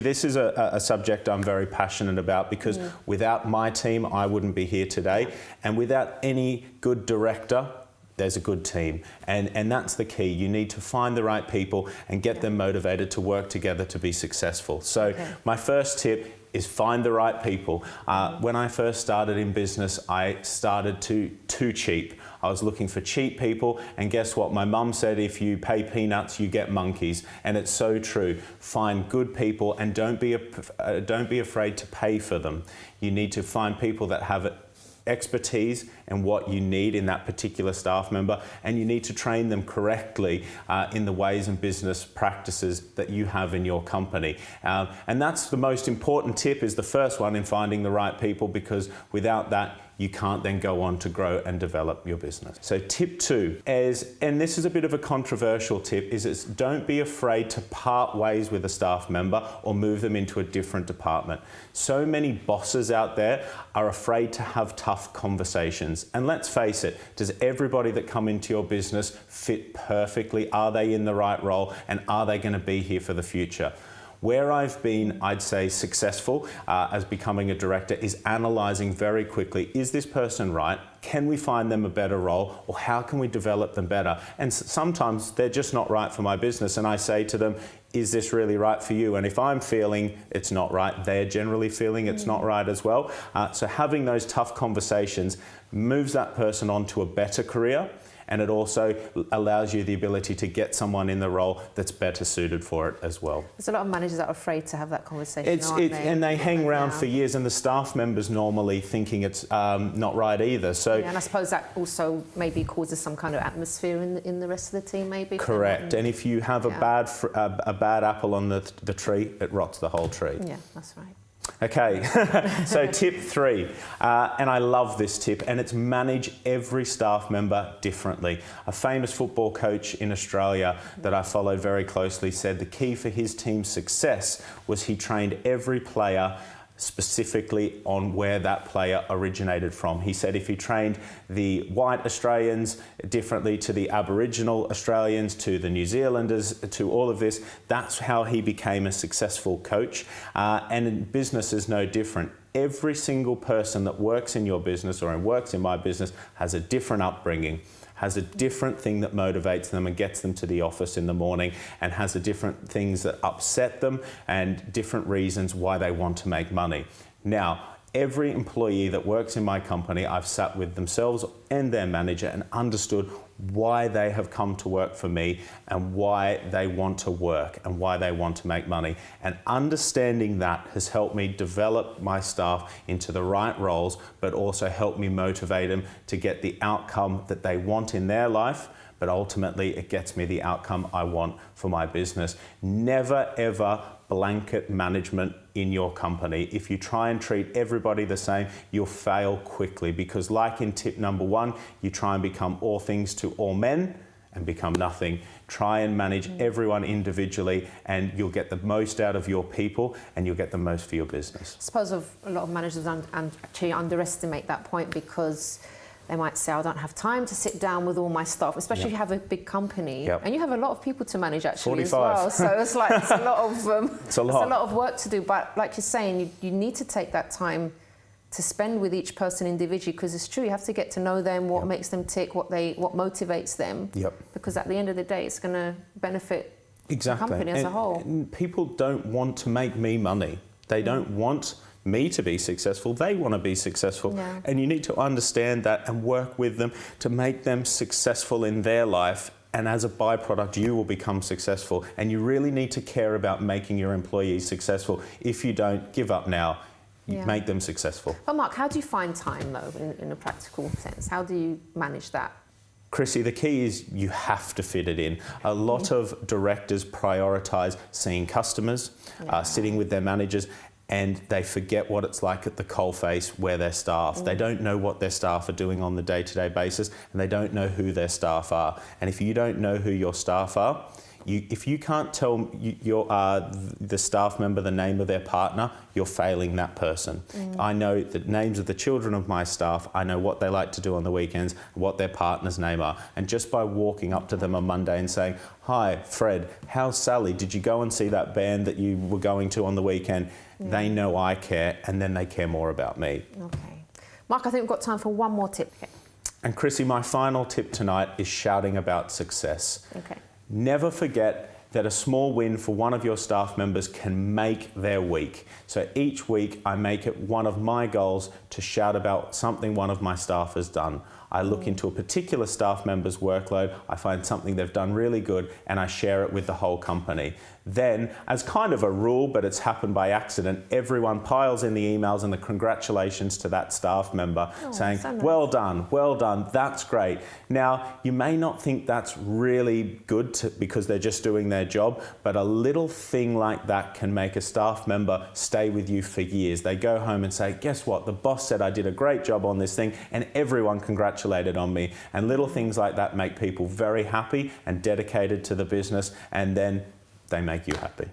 This is a subject I'm very passionate about because without my team, I wouldn't be here today. And without any good director, there's a good team. And that's the key. You need to find the right people and get them motivated to work together to be successful. So my first tip is find the right people. When I first started in business, I started too cheap. I was looking for cheap people, and guess what? My mum said, if you pay peanuts, you get monkeys. And it's so true. Find good people and don't be afraid to pay for them. You need to find people that have expertise and what you need in that particular staff member, and you need to train them correctly in the ways and business practices that you have in your company. And that's the most important tip, is the first one in finding the right people, because without that, you can't then go on to grow and develop your business. So tip 2 is, and this is a bit of a controversial tip, is don't be afraid to part ways with a staff member or move them into a different department. So many bosses out there are afraid to have tough conversations. And let's face it, does everybody that come into your business fit perfectly? Are they in the right role? And are they going to be here for the future? Where I've been, I'd say, successful as becoming a director is analysing very quickly, is this person right? Can we find them a better role, or how can we develop them better? And sometimes they're just not right for my business, and I say to them, is this really right for you? And if I'm feeling it's not right, they're generally feeling it's not right as well. So having those tough conversations moves that person on to a better career, and it also allows you the ability to get someone in the role that's better suited for it as well. There's a lot of managers that are afraid to have that conversation, aren't they? And they hang around for years, and the staff members normally thinking it's not right either. So, and I suppose that also maybe causes some kind of atmosphere in the rest of the team, maybe. Correct. And if you have a bad apple on the tree, it rots the whole tree. Yeah, that's right. Okay, so tip 3, and I love this tip, and it's manage every staff member differently. A famous football coach in Australia that I follow very closely said the key for his team's success was he trained every player specifically on where that player originated from. He said if he trained the white Australians differently to the Aboriginal Australians, to the New Zealanders, to all of this, that's how he became a successful coach. And in business is no different. Every single person that works in your business or works in my business has a different upbringing, has a different thing that motivates them and gets them to the office in the morning, and has a different things that upset them and different reasons why they want to make money. Now, every employee that works in my company, I've sat with themselves and their manager and understood why they have come to work for me and why they want to work and why they want to make money. And understanding that has helped me develop my staff into the right roles, but also helped me motivate them to get the outcome that they want in their life. But ultimately, it gets me the outcome I want for my business. Never, ever blanket management in your company. If you try and treat everybody the same, you'll fail quickly, because like in tip number 1, you try and become all things to all men and become nothing. Try and manage everyone individually, and you'll get the most out of your people, and you'll get the most for your business. I suppose a lot of managers actually underestimate that point, because they might say, I don't have time to sit down with all my staff, especially if you have a big company. And you have a lot of people to manage actually 45. as well. So it's like, it's a lot of, it's a lot of work to do. But like you're saying, you need to take that time to spend with each person individually, because it's true, you have to get to know them, what makes them tick, what motivates them. Because at the end of the day, it's going to benefit the company as a whole. And people don't want to make me money. They don't want me to be successful, they want to be successful. And you need to understand that and work with them to make them successful in their life, and as a byproduct you will become successful. And you really need to care about making your employees successful. If you don't, give up now. Make them successful. But Mark, how do you find time though, in a practical sense? How do you manage that? Chrissy, the key is you have to fit it in. A lot of directors prioritise seeing customers, sitting with their managers, and they forget what it's like at the coalface where their staff. They don't know what their staff are doing on the day-to-day basis, and they don't know who their staff are. And if you don't know who your staff are, If you can't tell the staff member the name of their partner, you're failing that person. I know the names of the children of my staff. I know what they like to do on the weekends, what their partner's name are. And just by walking up to them on Monday and saying, "Hi, Fred, how's Sally? Did you go and see that band that you were going to on the weekend?" They know I care, and then they care more about me. Okay. Mark, I think we've got time for one more tip. Okay. And Chrissy, my final tip tonight is shouting about success. Okay. Never forget that a small win for one of your staff members can make their week. So each week I make it one of my goals to shout about something one of my staff has done. I look into a particular staff member's workload, I find something they've done really good, and I share it with the whole company. Then, as kind of a rule, but it's happened by accident, everyone piles in the emails and the congratulations to that staff member, saying, so nice. well done, that's great. Now, you may not think that's really good because they're just doing their job, but a little thing like that can make a staff member stay with you for years. They go home and say, guess what, the boss said I did a great job on this thing, and everyone congratulated on me. And little things like that make people very happy and dedicated to the business, and then they make you happy.